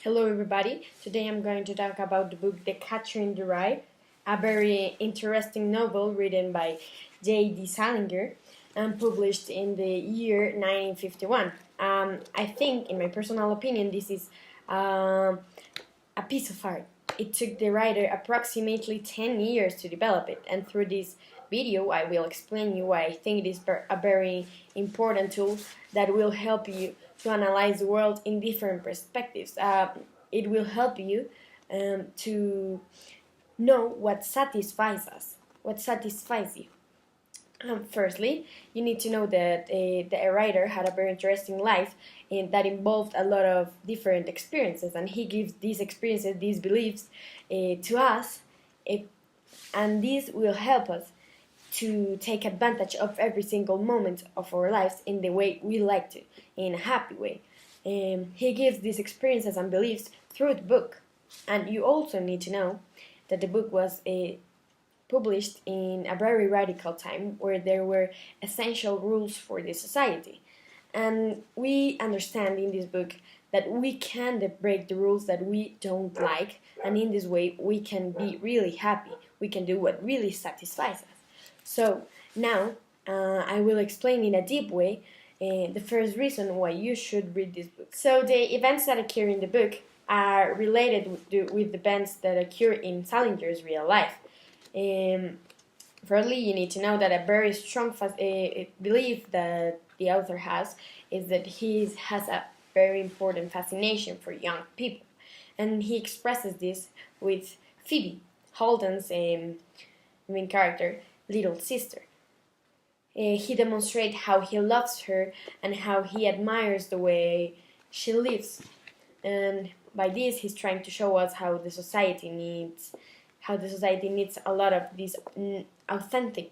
Hello everybody, today I'm going to talk about the book The Catcher in the Rye, a very interesting novel written by J.D. Salinger and published in the year 1951. I think, in my personal opinion, this is a piece of art. It took the writer approximately 10 years to develop it, and through this video I will explain you why I think it is a very important tool that will help you to analyze the world in different perspectives. It will help you to know what satisfies us, what satisfies you. Firstly, you need to know that the writer had a very interesting life that involved a lot of different experiences, and he gives these experiences, these beliefs to us, and this will help us to take advantage of every single moment of our lives in the way we like to, in a happy way. He gives these experiences and beliefs through the book, and you also need to know that the book was published in a very radical time where there were essential rules for the society. And we understand in this book that we can break the rules that we don't like, and in this way we can be really happy. We can do what really satisfies us. So now I will explain in a deep way the first reason why you should read this book. So the events that occur in the book are related with the events that occur in Salinger's real life. Thirdly, you need to know that a very strong belief that the author has is that he has a very important fascination for young people, and he expresses this with Phoebe, Holden's main character, little sister. He demonstrates how he loves her and how he admires the way she lives, and by this he's trying to show us how the society needs a lot of these authentic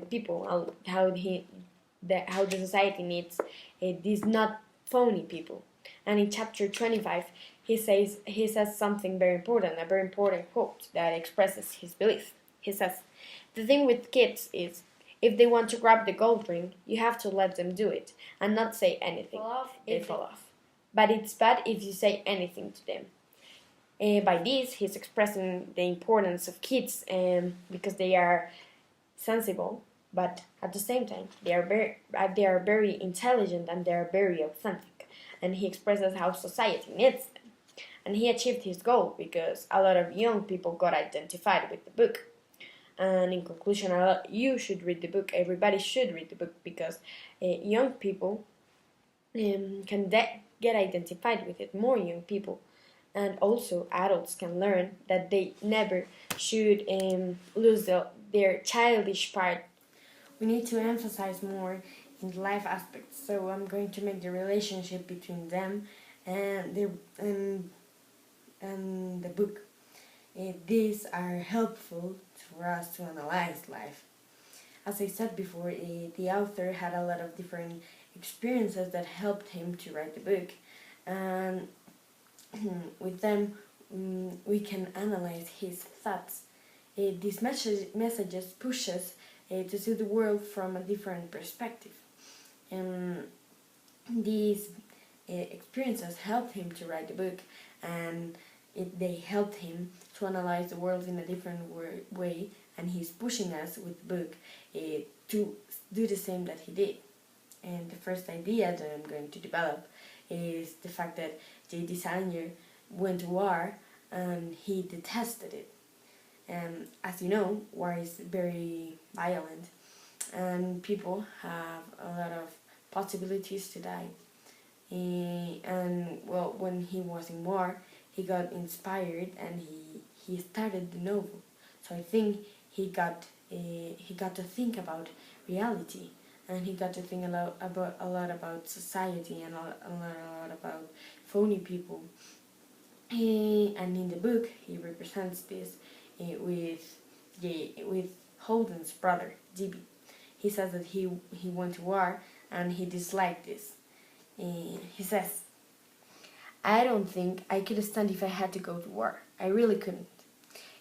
people, how the society needs these not phony people. And in chapter 25 he says something very important, a very important quote that expresses his belief. He says, "The thing with kids is, if they want to grab the gold ring, you have to let them do it and not say anything. They fall off. But it's bad if you say anything to them." By this, he's expressing the importance of kids because they are sensible, but at the same time, they are very intelligent and they are very authentic. And he expresses how society needs them. And he achieved his goal because a lot of young people got identified with the book. And in conclusion, you should read the book. Everybody should read the book because young people can get identified with it. More young people. And also adults can learn that they never should lose their childish part. We need to emphasize more in the life aspects, so I'm going to make the relationship between them and the book. These are helpful for us to analyze life. As I said before, the author had a lot of different experiences that helped him to write the book, and with them we can analyze his thoughts. These messages push us to see the world from a different perspective. These experiences helped him to write the book, and they helped him to analyze the world in a different way, and he's pushing us with the book to do the same that he did. And the first idea that I'm going to develop is the fact that J.D. Salinger went to war and he detested it. As you know, war is very violent and people have a lot of possibilities to die. And well, when he was in war, he got inspired and he started the novel. So I think he got to think about reality, and he got to think a lot about society and a lot about phony people. And in the book, he represents this with Holden's brother, D.B. He says that he went to war and he disliked this. He says, "I don't think I could stand if I had to go to war. I really couldn't.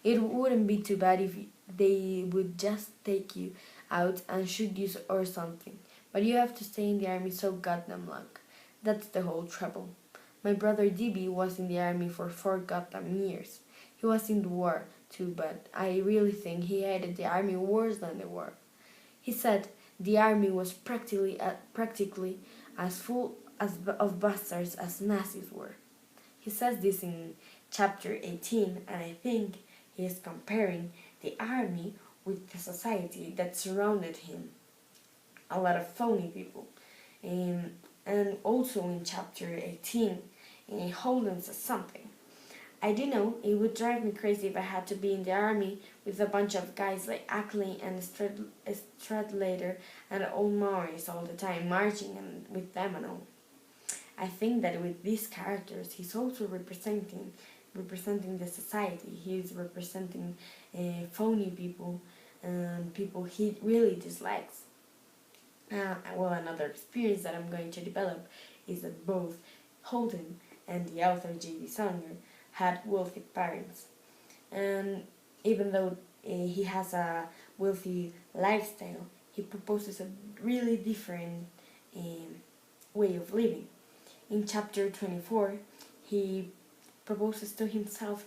It wouldn't be too bad if they would just take you out and shoot you or something. But you have to stay in the army so goddamn long. That's the whole trouble. My brother DB was in the army for 4 goddamn years. He was in the war too, but I really think he hated the army worse than the war. He said the army was practically as full of bastards as Nazis were. He says this in chapter 18, and I think he is comparing the army with the society that surrounded him. A lot of phony people. And also in chapter 18, Holden says something. I do know it would drive me crazy if I had to be in the army with a bunch of guys like Ackley and Stradlater and old Morris all the time, marching and with them and all. I think that with these characters, he's also representing the society. He's representing phony people and people he really dislikes. Another experience that I'm going to develop is that both Holden and the author J.D. Salinger had wealthy parents. And even though he has a wealthy lifestyle, he proposes a really different way of living. In chapter 24, he proposes to himself,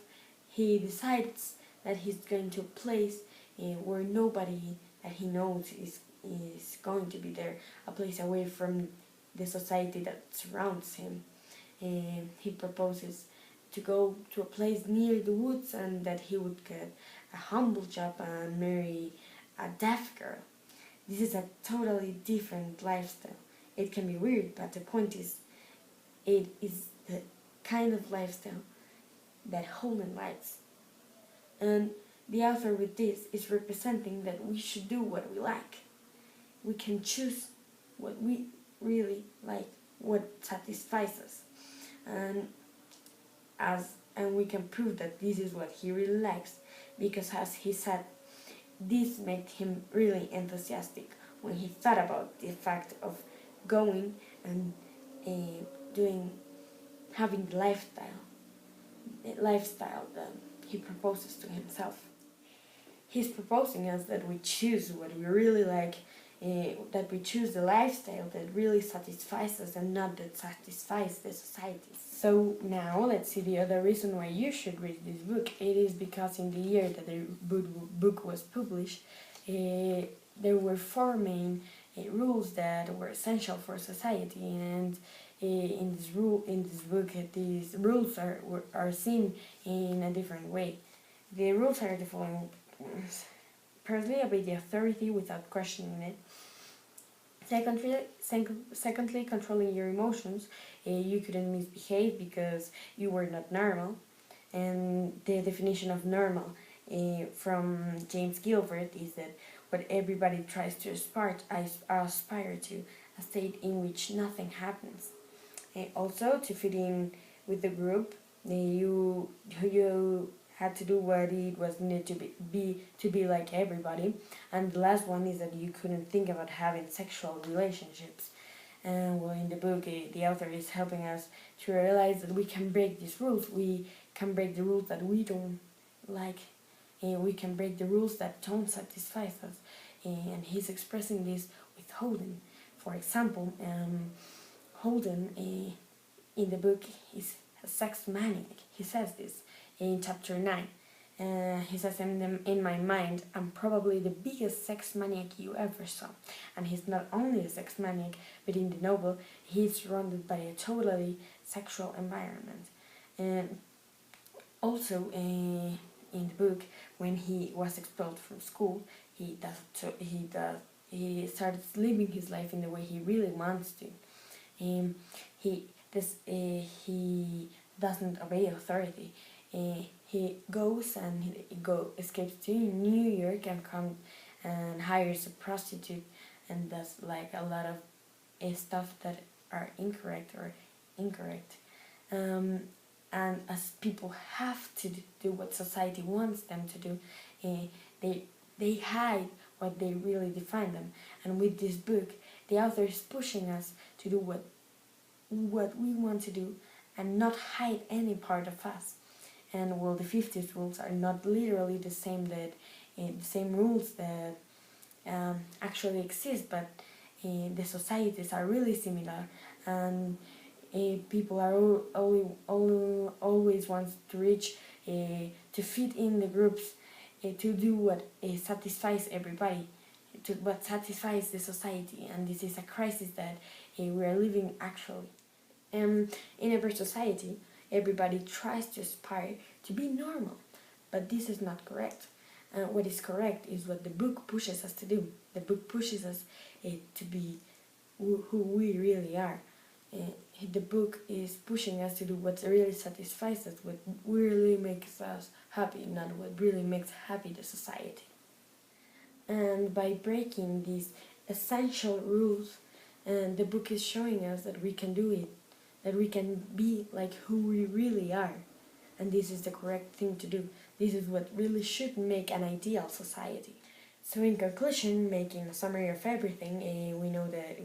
he decides that he's going to a place where nobody that he knows is going to be there, a place away from the society that surrounds him. He proposes to go to a place near the woods and that he would get a humble job and marry a deaf girl. This is a totally different lifestyle. It can be weird, but the point is, it is the kind of lifestyle that Holden likes. And the author with this is representing that we should do what we like. We can choose what we really like, what satisfies us. And we can prove that this is what he really likes, because as he said, this made him really enthusiastic when he thought about the fact of going and having the lifestyle that he proposes to himself. He's proposing us that we choose what we really like, that we choose the lifestyle that really satisfies us and not that satisfies the society. So now let's see the other reason why you should read this book. It is because in the year that the book was published, there were 4 main rules that were essential for society, and in this book, these rules are seen in a different way. The rules are the following ones. Firstly, obey the authority without questioning it. Secondly, controlling your emotions. You couldn't misbehave because you were not normal. And the definition of normal from James Gilbert is that what everybody tries to aspire to, a state in which nothing happens. Also, to fit in with the group, you had to do what it was needed to be like everybody. And the last one is that you couldn't think about having sexual relationships. And in the book, the author is helping us to realize that we can break these rules. We can break the rules that we don't like. We can break the rules that don't satisfy us. And he's expressing this with Holden. For example, Holden in the book is a sex maniac. He says this in chapter 9. He says, in my mind, I'm probably the biggest sex maniac you ever saw. And he's not only a sex maniac, but in the novel, he's surrounded by a totally sexual environment. And also, in the book, when he was expelled from school, he started living his life in the way he really wants to. He doesn't obey authority. He goes and escapes to New York and hires a prostitute and does like a lot of stuff that are incorrect. And as people have to do what society wants them to do, they hide what they really define them. And with this book, the author is pushing us to do what we want to do and not hide any part of us. And the 50s rules are not literally the same rules that actually exist, but the societies are really similar. And People are always wants to reach, to fit in the groups, to do what satisfies everybody, to what satisfies the society, and this is a crisis that we are living actually. In every society, everybody tries to aspire to be normal, but this is not correct. What is correct is what the book pushes us to do. The book pushes us to be who we really are. The book is pushing us to do what really satisfies us, what really makes us happy, not what really makes happy the society. And by breaking these essential rules, and the book is showing us that we can do it, that we can be like who we really are. And this is the correct thing to do. This is what really should make an ideal society. So in conclusion, making a summary of everything, we know that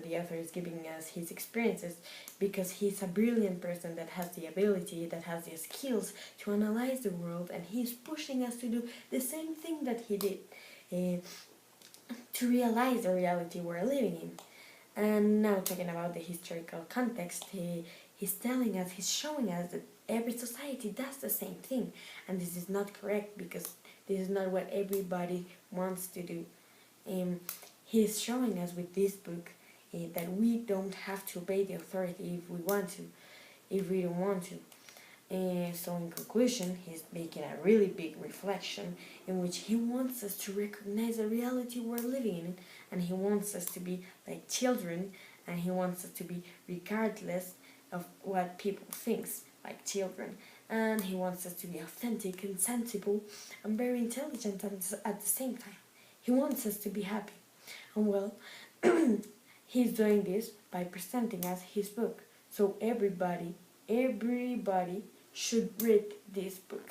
the author is giving us his experiences because he's a brilliant person that has the ability, that has the skills to analyze the world, and he's pushing us to do the same thing that he did, to realize the reality we're living in. And now talking about the historical context, he's telling us, he's showing us that every society does the same thing, and this is not correct because this is not what everybody wants to do. He's showing us with this book that we don't have to obey the authority if we want to, if we don't want to. So in conclusion, he's making a really big reflection in which he wants us to recognize the reality we're living in, and he wants us to be like children, and he wants us to be regardless of what people think, like children, and he wants us to be authentic and sensible and very intelligent at the same time. He wants us to be happy. And well, he's doing this by presenting us his book. So everybody should read this book.